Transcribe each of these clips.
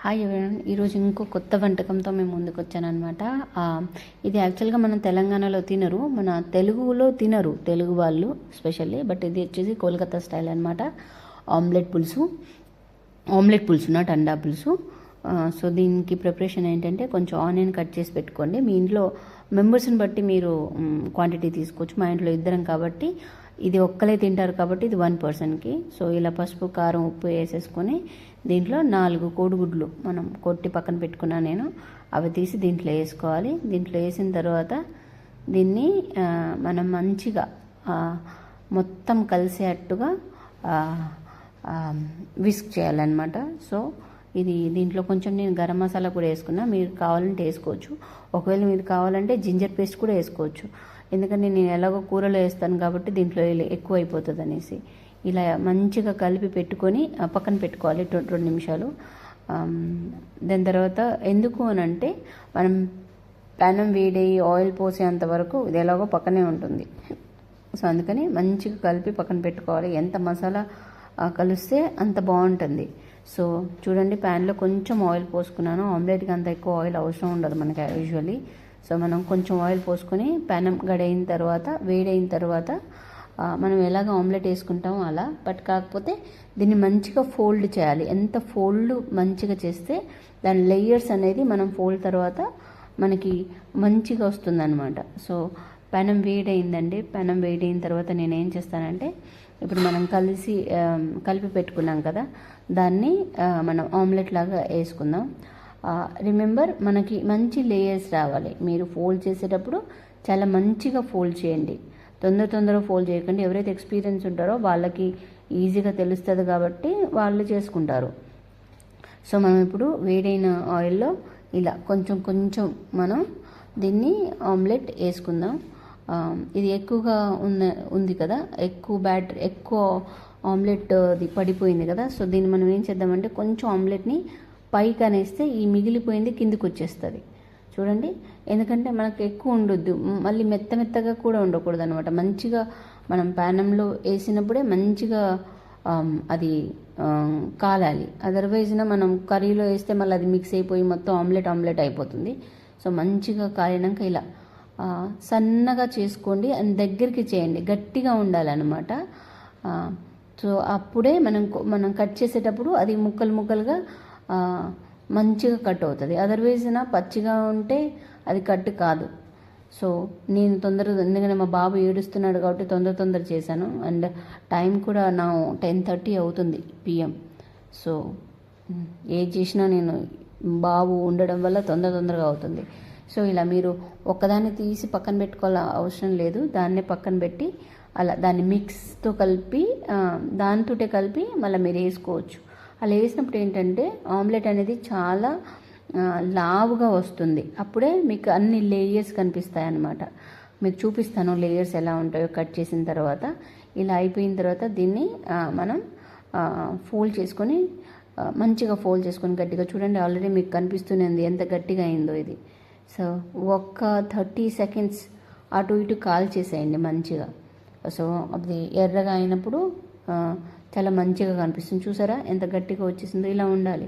Hi ఎవరైనా ఈరోజు ఇంకో కొత్త వంటకంతో మేము ముందుకు వచ్చానమాట. ఇది యాక్చువల్గా మన తెలంగాణలో తినరు, మన తెలుగులో తినరు, తెలుగు వాళ్ళు స్పెషల్లీ. బట్ ఇది వచ్చేసి కోల్కతా స్టైల్ అనమాట. ఆమ్లెట్ పులుసు నాట్ అండా పులుసు. సో దీనికి ప్రిపరేషన్ ఏంటంటే కొంచెం ఆనియన్ కట్ చేసి పెట్టుకోండి. మీ ఇంట్లో మెంబర్స్ని బట్టి మీరు క్వాంటిటీ తీసుకోవచ్చు. మా ఇంట్లో ఇద్దరం కాబట్టి ఇది ఒక్కలే తింటారు కాబట్టి ఇది 1 పర్సన్కి. సో ఇలా పసుపు కారం ఉప్పు వేసేసుకొని దీంట్లో 4 కోడిగుడ్లు మనం కొట్టి పక్కన పెట్టుకున్నా నేను, అవి తీసి దీంట్లో వేసుకోవాలి. దీంట్లో వేసిన తర్వాత దీన్ని మనం మంచిగా మొత్తం కలిసేట్టుగా విస్క్ చేయాలన్నమాట. సో దీంట్లో కొంచెం నేను గరం మసాలా కూడా వేసుకున్నా, మీరు కావాలంటే వేసుకోవచ్చు. ఒకవేళ మీరు కావాలంటే జింజర్ పేస్ట్ కూడా వేసుకోవచ్చు, ఎందుకంటే నేను ఎలాగో కూరలో వేస్తాను కాబట్టి దీంట్లో ఎక్కువ అయిపోతుంది అనేసి. ఇలా మంచిగా కలిపి పెట్టుకొని పక్కన పెట్టుకోవాలి 2 నిమిషాలు. దాని తర్వాత ఎందుకు అని అంటే మనం ప్యానం వేడయ్యి ఆయిల్ పోసేంత వరకు ఇది ఎలాగో పక్కనే ఉంటుంది. సో అందుకని మంచిగా కలిపి పక్కన పెట్టుకోవాలి. ఎంత మసాలా కలిస్తే అంత బాగుంటుంది. సో చూడండి, ప్యాన్లో కొంచెం ఆయిల్ పోసుకున్నాను. ఆమ్లెట్కి అంత ఎక్కువ ఆయిల్ అవసరం ఉండదు మనకి యూజువల్లీ. సో మనం కొంచెం ఆయిల్ పోసుకొని ప్యానం వేడైన తర్వాత మనం ఎలాగ ఆమ్లెట్ వేసుకుంటామో అలా, బట్ కాకపోతే దీన్ని మంచిగా ఫోల్డ్ చేయాలి. ఎంత ఫోల్డ్ మంచిగా చేస్తే దాని లేయర్స్ అనేది మనం ఫోల్డ్ తర్వాత మనకి మంచిగా వస్తుందన్నమాట. సో పెనం వేడైందండి. పెనం వేడైన తర్వాత నేను ఏం చేస్తానంటే, ఇప్పుడు మనం కలిపి పెట్టుకున్నాం కదా, దాన్ని మనం ఆమ్లెట్ లాగా వేసుకుందాం. రిమెంబర్, మనకి మంచి లేయర్స్ రావాలి. మీరు ఫోల్డ్ చేసేటప్పుడు చాలా మంచిగా ఫోల్డ్ చేయండి, తొందరగా ఫోల్డ్ చేయకండి. ఎవరైతే ఎక్స్పీరియన్స్ ఉంటారో వాళ్ళకి ఈజీగా తెలుస్తుంది కాబట్టి వాళ్ళు చేసుకుంటారు. సో మనం ఇప్పుడు వేడైన ఆయిల్లో ఇలా కొంచెం మనం దీన్ని ఆమ్లెట్ వేసుకుందాం. ఇది ఎక్కువగా ఉంది కదా, ఎక్కువ ఆమ్లెట్ పడిపోయింది కదా. సో దీన్ని మనం ఏం చేద్దామంటే కొంచెం ఆమ్లెట్ని పైకి అనేస్తే ఈ మిగిలిపోయింది కిందికి వచ్చేస్తుంది. చూడండి, ఎందుకంటే మనకు ఎక్కువ ఉండొద్దు, మళ్ళీ మెత్తగా కూడా ఉండకూడదు అనమాట. మంచిగా మనం ప్యానంలో వేసినప్పుడే మంచిగా అది కాలాలి. అదర్వైజ్న మనం కర్రీలో వేస్తే మళ్ళీ అది మిక్స్ అయిపోయి మొత్తం ఆమ్లెట్ అయిపోతుంది. సో మంచిగా కాలినాక ఇలా సన్నగా చేసుకోండి అండ్ దగ్గరికి చేయండి, గట్టిగా ఉండాలన్నమాట. సో అప్పుడే మనం కట్ చేసేటప్పుడు అది ముక్కలుగా మంచిగా కట్ అవుతుంది. అదర్వైజ్న పచ్చిగా ఉంటే అది కట్ కాదు. సో నేను ఎందుకంటే మా బాబు ఏడుస్తున్నాడు కాబట్టి తొందర చేశాను. అండ్ టైం కూడా నా 10:30 అవుతుంది PM. సో ఏది చేసినా నేను బాబు ఉండడం వల్ల తొందరగా అవుతుంది. సో ఇలా మీరు ఒక్కదాన్ని తీసి పక్కన పెట్టుకోవాల అవసరం లేదు, దాన్నే పక్కన పెట్టి అలా దాన్ని మిక్స్తో కలిపి దాంతోటే కలిపి మళ్ళీ మీరు వేసుకోవచ్చు. అలా వేసినప్పుడు ఏంటంటే ఆమ్లెట్ అనేది చాలా లావుగా వస్తుంది. అప్పుడే మీకు అన్ని లేయర్స్ కనిపిస్తాయి అన్నమాట. మీకు చూపిస్తాను లేయర్స్ ఎలా ఉంటాయో కట్ చేసిన తర్వాత. ఇలా అయిపోయిన తర్వాత దీన్ని మనం ఫోల్డ్ చేసుకొని మంచిగా ఫోల్డ్ చేసుకొని గట్టిగా చూడండి, ఆల్రెడీ మీకు కనిపిస్తుంది ఎంత గట్టిగా అయిందో ఇది. సో ఒక్క 30 సెకండ్స్ అటు ఇటు కాల్ చేసేయండి మంచిగా. సో అది ఎర్రగా అయినప్పుడు చాలా మంచిగా కనిపిస్తుంది. చూసారా ఎంత గట్టిగా వచ్చేసిందో? ఇలా ఉండాలి.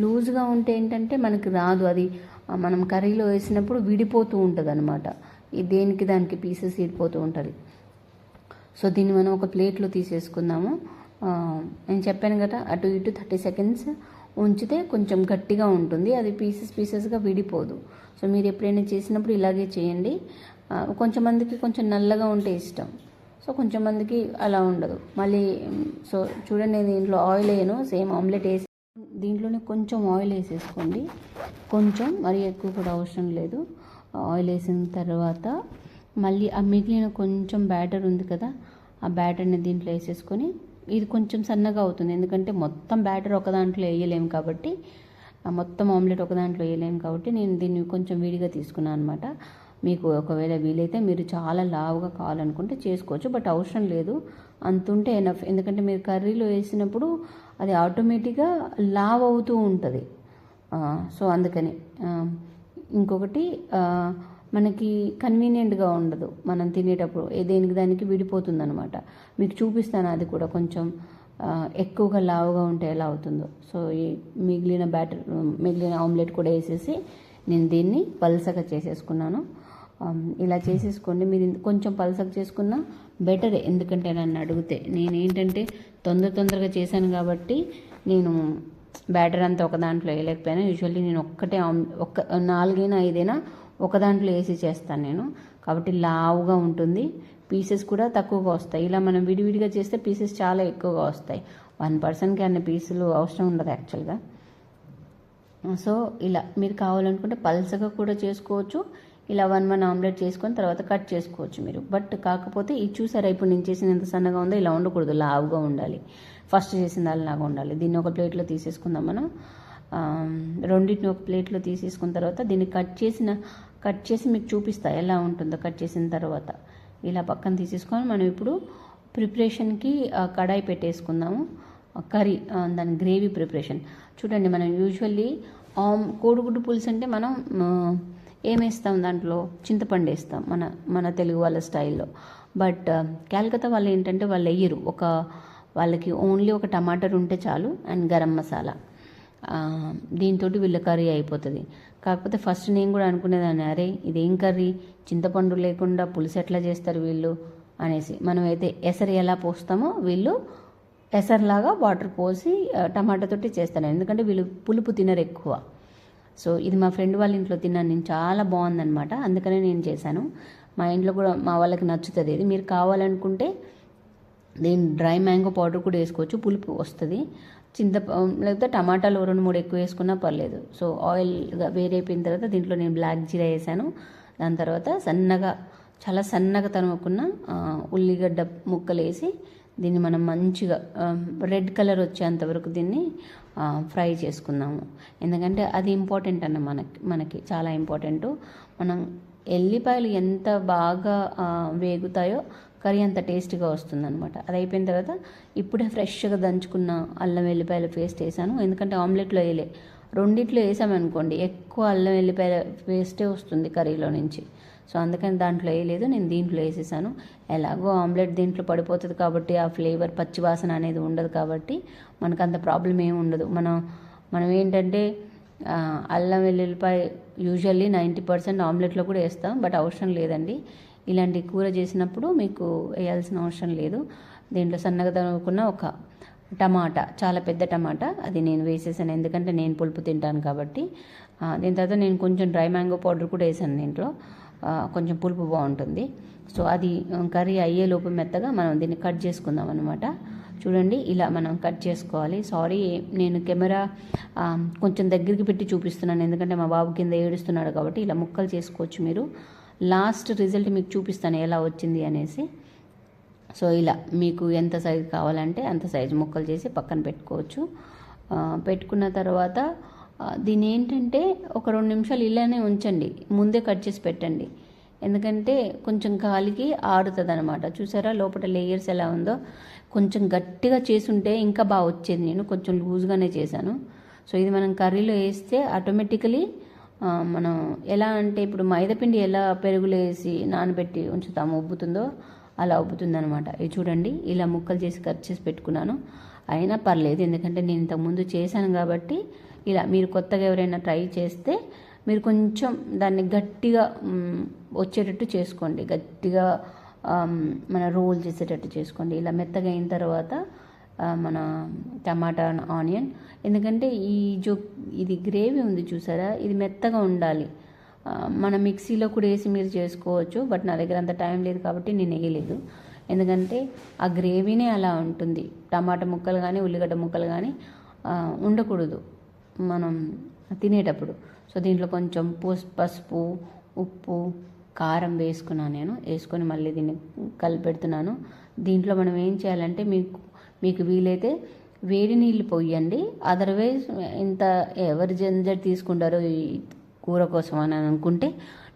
లూజ్గా ఉంటే ఏంటంటే మనకి రాదు, అది మనం కర్రీలో వేసినప్పుడు విడిపోతూ ఉంటుంది అనమాట. దేనికి దానికి పీసెస్ విడిపోతూ ఉంటుంది. సో దీన్ని మనం ఒక ప్లేట్లో తీసేసుకుందాము. నేను చెప్పాను కదా, అటు ఇటు 30 సెకండ్స్ ఉంచితే కొంచెం గట్టిగా ఉంటుంది, అది పీసెస్గా విడిపోదు. సో మీరు ఎప్పుడైనా చేసినప్పుడు ఇలాగే చేయండి. కొంచెం మందికి కొంచెం నల్లగా ఉంటే ఇష్టం, సో కొంచెం మందికి అలా ఉండదు. మళ్ళీ సో చూడండి, నేను దీంట్లో ఆయిల్ వేయను, సేమ్ ఆమ్లెట్ వేసి దీంట్లోనే కొంచెం ఆయిల్ వేసేసుకోండి. కొంచెం, మరీ ఎక్కువ కూడా అవసరం లేదు. ఆయిల్ వేసిన తర్వాత మళ్ళీ ఆ మిగిలిన కొంచెం బ్యాటర్ ఉంది కదా, ఆ బ్యాటర్ని దీంట్లో వేసేసుకొని, ఇది కొంచెం సన్నగా అవుతుంది ఎందుకంటే మొత్తం బ్యాటర్ ఒక దాంట్లో వేయలేము కాబట్టి, మొత్తం ఆమ్లెట్ ఒక దాంట్లో వేయలేము కాబట్టి నేను దీన్ని కొంచెం విడిగా తీసుకున్నాను అనమాట. మీకు ఒకవేళ వీలైతే మీరు చాలా లావుగా కావాలనుకుంటే చేసుకోవచ్చు, బట్ అవసరం లేదు, అంతుంటే ఎనఫ్. ఎందుకంటే మీరు కర్రీలో వేసినప్పుడు అది ఆటోమేటిక్గా లావ్ అవుతూ ఉంటుంది. సో అందుకని ఇంకొకటి మనకి కన్వీనియంట్గా ఉండదు, మనం తినేటప్పుడు దేనికి దానికి విడిపోతుంది అనమాట. మీకు చూపిస్తాను, అది కూడా కొంచెం ఎక్కువగా లావుగా ఉంటే ఎలా అవుతుందో. సో ఈ మిగిలిన ఆమ్లెట్ కూడా వేసేసి నేను దీన్ని పల్సగా చేసేసుకున్నాను. ఇలా చేసేసుకోండి. మీరు కొంచెం పల్సగా చేసుకున్నా బెటర్. ఎందుకంటే నన్ను అడిగితే నేనేంటంటే తొందరగా చేశాను కాబట్టి నేను బ్యాటర్ అంతా ఒక దాంట్లో వేయలేకపోయాను. యూజువల్లీ నేను ఒక్క 4-5 ఒక దాంట్లో వేసి చేస్తాను నేను, కాబట్టి లావుగా ఉంటుంది. పీసెస్ కూడా తక్కువగా వస్తాయి. ఇలా మనం విడివిడిగా చేస్తే పీసెస్ చాలా ఎక్కువగా వస్తాయి. 1 పర్సన్కి అన్ని పీసులు అవసరం ఉండదు యాక్చువల్గా. సో ఇలా మీరు కావాలనుకుంటే పల్సగా కూడా చేసుకోవచ్చు. ఇలా 1 ఆమ్లెట్ చేసుకొని తర్వాత కట్ చేసుకోవచ్చు మీరు. బట్ కాకపోతే ఇది చూసారా, ఇప్పుడు నేను చేసిన ఎంత సన్నగా ఉందో, ఇలా ఉండకూడదు, లావుగా ఉండాలి. ఫస్ట్ చేసిన దానిలాగా ఉండాలి. దీన్ని ఒక ప్లేట్లో తీసేసుకుందాం మనం. రెండింటిని ఒక ప్లేట్లో తీసేసుకున్న తర్వాత దీన్ని కట్ చేసి మీకు చూపిస్తా ఎలా ఉంటుందో కట్ చేసిన తర్వాత. ఇలా పక్కన తీసేసుకొని మనం ఇప్పుడు ప్రిపరేషన్కి కడాయి పెట్టేసుకుందాము. కర్రీ దాని గ్రేవీ ప్రిపరేషన్ చూడండి. మనం యూజువల్లీ కోడిగుడ్డు పులుసు అంటే మనం ఏమేస్తాం, దాంట్లో చింతపండు వేస్తాం మన తెలుగు వాళ్ళ స్టైల్లో. బట్ క్యాల్కతా వాళ్ళు ఏంటంటే వాళ్ళు వేయరు. వాళ్ళకి ఓన్లీ ఒక టమాటర్ ఉంటే చాలు అండ్ గరం మసాలా. దీంతో వీళ్ళ కర్రీ అయిపోతుంది. కాకపోతే ఫస్ట్ నేను కూడా అనుకునేదాన్ని, అరే ఇదేం కర్రీ, చింతపండు లేకుండా పులుసు ఎట్లా చేస్తారు వీళ్ళు అనేసి. మనమైతే ఎసరు ఎలా పోస్తామో వీళ్ళు ఎసరులాగా వాటర్ పోసి టమాటాతోటి చేస్తాను. ఎందుకంటే వీళ్ళు పులుపు తినరు ఎక్కువ. సో ఇది మా ఫ్రెండ్ వాళ్ళ ఇంట్లో తిన్నాను నేను, చాలా బాగుందనమాట. అందుకనే నేను చేశాను. మా ఇంట్లో కూడా మా వాళ్ళకి నచ్చుతుంది. ఇది మీరు కావాలనుకుంటే దీని డ్రై మ్యాంగో పౌడర్ కూడా వేసుకోవచ్చు, పులుపు వస్తుంది. లేకపోతే టమాటాలు 2-3 ఎక్కువ వేసుకున్నా పర్లేదు. సో ఆయిల్గా వేరైపోయిన తర్వాత దీంట్లో నేను బ్లాక్ జీరా వేసాను. దాని తర్వాత చాలా సన్నగా తరుముకున్న ఉల్లిగడ్డ ముక్కలు వేసి దీన్ని మనం మంచిగా రెడ్ కలర్ వచ్చేంత వరకు దీన్ని ఫ్రై చేసుకుందాము. ఎందుకంటే అది ఇంపార్టెంట్ అన్న మనకి చాలా ఇంపార్టెంటు. మనం ఎల్లిపాయలు ఎంత బాగా వేగుతాయో కర్రీ అంత టేస్టీగా వస్తుందన్నమాట. అది అయిపోయిన తర్వాత ఇప్పుడే ఫ్రెష్గా దంచుకున్న అల్లం వెల్లిపాయల పేస్ట్ వేసాను. ఎందుకంటే ఆమ్లెట్లో రెండిట్లో వేసామనుకోండి ఎక్కువ అల్లం వెల్లిపాయల పేస్టే వస్తుంది కర్రీలో నుంచి. సో అందుకని దాంట్లో వేయలేదు, నేను దీంట్లో వేసేసాను. ఎలాగో ఆమ్లెట్ దీంట్లో పడిపోతుంది కాబట్టి ఆ ఫ్లేవర్ పచ్చివాసన అనేది ఉండదు కాబట్టి మనకు అంత ప్రాబ్లం ఏమి ఉండదు. మనం ఏంటంటే అల్లం వెల్లుల్లిపాయ యూజువల్లీ 90% ఆమ్లెట్లో కూడా వేస్తాం, బట్ అవసరం లేదండి. ఇలాంటి కూర చేసినప్పుడు మీకు వేయాల్సిన అవసరం లేదు. దీంట్లో సన్నగా తరుముకున్న ఒక టమాటా, చాలా పెద్ద టమాటా, అది నేను వేసేసాను ఎందుకంటే నేను పులుపు తింటాను కాబట్టి. దీని తర్వాత నేను కొంచెం డ్రై మ్యాంగో పౌడర్ కూడా వేసాను దీంట్లో, కొంచెం పులుపు బాగుంటుంది. సో అది కర్రీ అయ్యేలోపు మెత్తగా మనం దీన్ని కట్ చేసుకుందాం అనమాట. చూడండి ఇలా మనం కట్ చేసుకోవాలి. సారీ నేను కెమెరా కొంచెం దగ్గరికి పెట్టి చూపిస్తున్నాను ఎందుకంటే మా బాబు కింద ఏడుస్తున్నాడు కాబట్టి. ఇలా ముక్కలు చేసుకోవచ్చు మీరు. లాస్ట్ రిజల్ట్ మీకు చూపిస్తాను ఎలా వచ్చింది అనేసి. సో ఇలా మీకు ఎంత సైజు కావాలంటే అంత సైజు ముక్కలు చేసి పక్కన పెట్టుకోవచ్చు. పెట్టుకున్న తర్వాత దీని ఏంటంటే ఒక 2 నిమిషాలు ఇలానే ఉంచండి, ముందే కట్ చేసి పెట్టండి. ఎందుకంటే కొంచెం గాలికి ఆడుతుంది అనమాట. చూసారా లోపల లేయర్స్ ఎలా ఉందో. కొంచెం గట్టిగా చేసుంటే ఇంకా బాగా వచ్చేది, నేను కొంచెం లూజ్గానే చేశాను. సో ఇది మనం కర్రీలో వేస్తే ఆటోమేటికలీ మనం ఎలా అంటే ఇప్పుడు మైదాపిండి ఎలా పెరుగులో వేసి నానబెట్టి ఉంచుతాము ఉబ్బుతుందో అలా ఉబ్బుతుంది అనమాట. ఇది చూడండి ఇలా ముక్కలు చేసి కట్ చేసి పెట్టుకున్నాను. అయినా పర్లేదు ఎందుకంటే నేను ఇంతకుముందు చేశాను కాబట్టి. ఇలా మీరు కొత్తగా ఎవరైనా ట్రై చేస్తే మీరు కొంచెం దాన్ని గట్టిగా వచ్చేటట్టు చేసుకోండి, గట్టిగా మన రోల్ చేసేటట్టు చేసుకోండి. ఇలా మెత్తగా అయిన తర్వాత మన టమాటా ఆనియన్, ఎందుకంటే ఇది గ్రేవీ ఉంది చూసారా, ఇది మెత్తగా ఉండాలి. మన మిక్సీలో కూడా వేసి మీరు చేసుకోవచ్చు, బట్ నా దగ్గర అంత టైం లేదు కాబట్టి నేను వేయలేదు. ఎందుకంటే ఆ గ్రేవీనే అలా ఉంటుంది. టమాటా ముక్కలు కానీ ఉల్లిగడ్డ ముక్కలు కానీ ఉండకూడదు మనం తినేటప్పుడు. సో దీంట్లో కొంచెం పసుపు, ఉప్పు, కారం వేసుకున్నాను నేను. వేసుకొని మళ్ళీ దీన్ని కలిపెడుతున్నాను. దీంట్లో మనం ఏం చేయాలంటే మీకు వీలైతే వేడి నీళ్ళు పోయండి. అదర్వైజ్ ఇంత ఎవరు జంజట్ తీసుకుంటారో ఈ కూర కోసం అని అనుకుంటే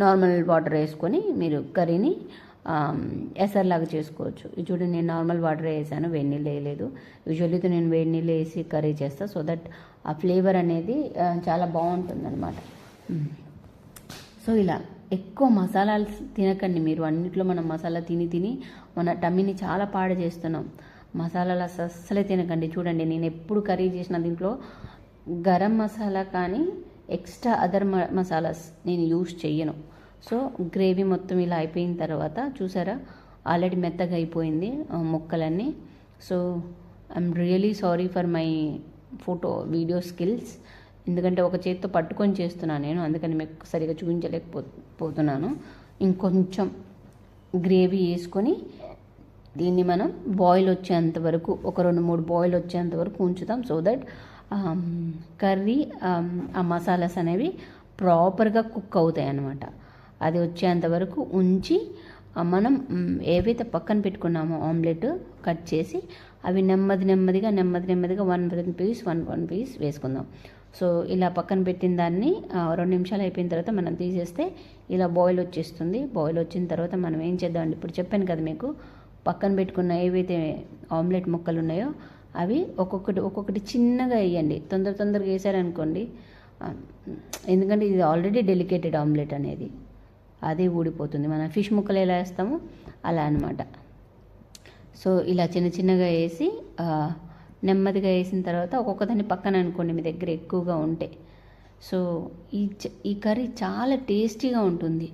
నార్మల్ వాటర్ వేసుకొని మీరు కర్రీని ఎసర్లాగా చేసుకోవచ్చు. ఇది చూడండి నేను నార్మల్ వాటర్ వేసాను, వేడి నీళ్ళు వేయలేదు. యూజువల్లీతో నేను వేడి నీళ్ళు వేసి కర్రీ చేస్తాను. సో దట్ ఆ ఫ్లేవర్ అనేది చాలా బాగుంటుంది అనమాట. సో ఇలా ఎక్కువ మసాలాలు తినకండి మీరు. అన్నిట్లో మనం మసాలా తిని మన టమ్మీని చాలా పాడు చేస్తున్నాం. మసాలాలు అస్సలే తినకండి. చూడండి, నేను ఎప్పుడు కర్రీ చేసిన దీంట్లో గరం మసాలా కానీ ఎక్స్ట్రా అదర్ మసాలాస్ నేను యూస్ చెయ్యను. సో గ్రేవీ మొత్తం ఇలా అయిపోయిన తర్వాత చూసారా, ఆల్రెడీ మెత్తగా అయిపోయింది ముక్కలన్నీ. So I'm really sorry for my video skills. ఎందుకంటే ఒక చేతితో పట్టుకొని చేస్తున్నాను నేను, అందుకని మీకు సరిగా చూపించలేకపోతున్నాను. ఇంకొంచెం గ్రేవీ వేసుకొని దీన్ని మనం బాయిల్ వచ్చేంత వరకు, ఒక 2-3 బాయిల్ వచ్చేంత వరకు ఉంచుతాం. సో దట్ కర్రీ ఆ మసాలాస్ అనేవి ప్రాపర్గా కుక్ అవుతాయి అన్నమాట. అది వచ్చేంత వరకు ఉంచి మనం ఏవైతే పక్కన పెట్టుకున్నామో ఆమ్లెట్ కట్ చేసి అవి నెమ్మదిగా 1 పీస్ వేసుకుందాం. సో ఇలా పక్కన పెట్టిన దాన్ని 2 నిమిషాలు అయిపోయిన తర్వాత మనం తీసేస్తే ఇలా బాయిల్ వచ్చేస్తుంది. బాయిల్ వచ్చిన తర్వాత మనం ఏం చేద్దామండి, ఇప్పుడు చెప్పాను కదా మీకు, పక్కన పెట్టుకున్న ఏవైతే ఆమ్లెట్ ముక్కలు ఉన్నాయో అవి ఒక్కొక్కటి చిన్నగా వేయండి. తొందరగా వేసారనుకోండి, ఎందుకంటే ఇది ఆల్రెడీ డెలికేటెడ్ ఆమ్లెట్ అనేది, అదే ఊడిపోతుంది. మనం ఫిష్ ముక్కలు ఎలా వేస్తామో అలా అనమాట. సో ఇలా చిన్నగా వేసి నెమ్మదిగా వేసిన తర్వాత ఒక్కొక్కదాన్ని పక్కన అనుకోండి మీ దగ్గర ఎక్కువగా ఉంటే. సో ఈ కర్రీ చాలా టేస్టీగా ఉంటుంది.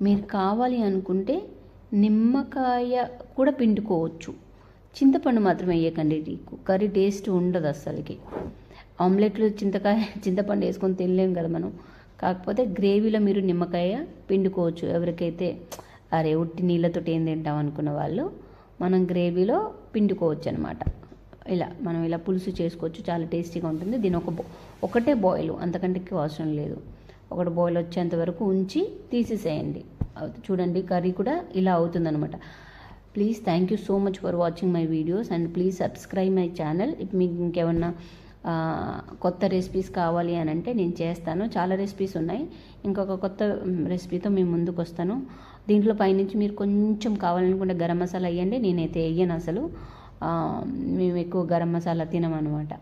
మీరు కావాలి అనుకుంటే నిమ్మకాయ కూడా పిండుకోవచ్చు, చింతపండు మాత్రం వేయకండి. కర్రీ టేస్ట్ ఉండదు అస్సలకి. ఆమ్లెట్లు చింతపండు వేసుకొని తినలేం కదా మనం. కాకపోతే గ్రేవీలో మీరు నిమ్మకాయ పిండుకోవచ్చు. ఎవరికైతే అరే ఉట్టి నీళ్ళతో ఏం తింటాం అనుకున్న వాళ్ళు మనం గ్రేవీలో పిండుకోవచ్చు అనమాట. మనం ఇలా పులుసు చేసుకోవచ్చు, చాలా టేస్టీగా ఉంటుంది. దీని ఒకటే బాయిల్, అంతకంటే ఎక్కువ అవసరం లేదు. ఒకటి బాయిల్ వచ్చేంత వరకు ఉంచి తీసేసేయండి. చూడండి, కర్రీ కూడా ఇలా అవుతుందన్నమాట. Please thank you so much for watching my videos and please subscribe my channel. మీకు ఇంకేమన్నా కొత్త రెసిపీస్ కావాలి అని అంటే నేను చేస్తాను. చాలా రెసిపీస్ ఉన్నాయి. ఇంకొక కొత్త రెసిపీతో మేము ముందుకు వస్తాను. దీంట్లో పైనుంచి మీరు కొంచెం కావాలనుకుంటే గరం మసాలా వేయండి. నేనైతే వేయను అసలు. మేము ఎక్కువ గరం మసాలా తినమన్నమాట.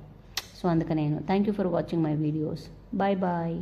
సో అందుకని thank you for watching my videos. Bye bye.